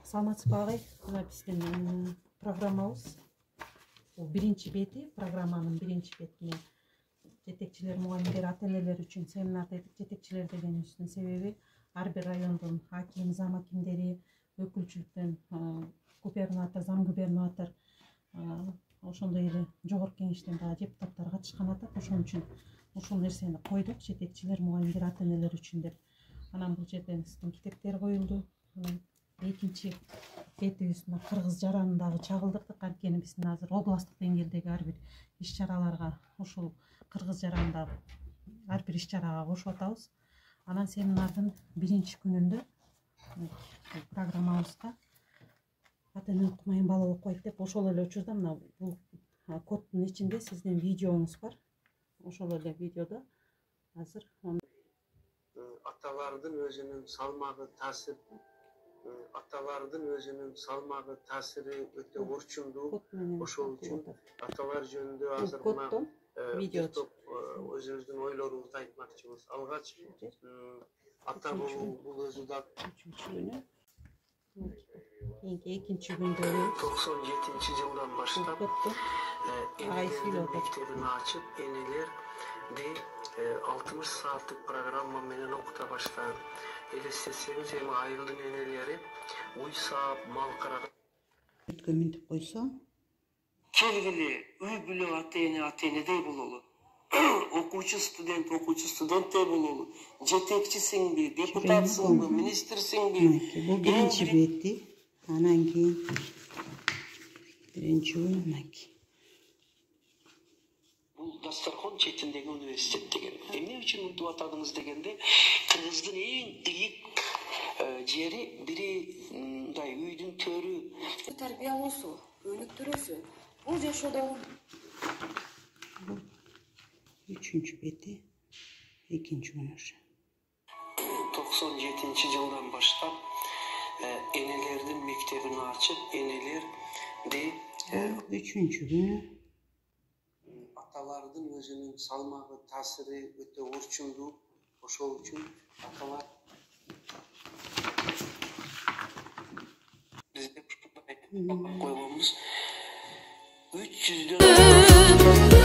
Саламатсызбы агай? Мына биздин программабыз. Бул биринчи бети, программанын биринчи бетине жетекчилер, мугалимдер, ата-энелер үчүн семинар дедик. Жетекчилер дегенибиздин себеби ар бир райондун аким, зам акимдери, өкүлчүлүктөн губернатор, зам губернатор, ошондой эле жогорку кеңештен дагы депутаттар катышкан атат. Ошон үчүн ушул нерсени койдук, жетекчилер, мугалимдер, ата-энелер үчүн деп. Анан бул жерден биздин китептер коюлду. Экинчи бетибиз кыргыз жаранындагы чагылдырдык. Анткени биздин азыр областтык деңгээлдеги ар бир иш чараларга ушул кыргыз жаранындагы ар бир иш чарага кошуп атабыз. Анан семинардын биринчи күнүндө программабызга ата-эне окумайын, бала окуйт деп ошол эле учурда мына бул коддун ичинде сиздин видеоңуз бар. Ошол эле видеодо азыр аталардын өзүнүн таасири өтө орчундуу. Ошол үчүн аталар жөнүндө азыр мына өзүбүздүн ойлорубузду айтмакчыбыз. Алгач ата болуу бул өзү да экинчи күндө 97-жылдан баштап энелердин мектебин ачып, энелерди 60 сааттык программа менен окута баштаган. Элестетсеңиз, эми айылдын энелери уй саап, мал караган өткөнмүн койсо, келгиле үй бүлө ата-энедей бололу. Окуучу студенттей бололу. Жетекчисиңби, депутатсыңбы, министрсиңби? бул биринчи бети. Анан кийин биринчи күн, анан кийин бул Дастархон четиндеги университет деген. Эмне үчүн мынтип атадыңыз дегенде, Кыргыздын эң ийик жери бири мындай үйдүн төрү. Тарбия алуусу, өнүктүрүүсү. Бул жашоодогу үчүнчү бети, экинчи күн ошо. 97-жылдан баштап энелердин мектебин ачып, энелерди үчүнчү күнү аталардын өзүнүн салмагы, таасири өтө орчундуу. Ошол үчүн аталар бизде койгонбуз 300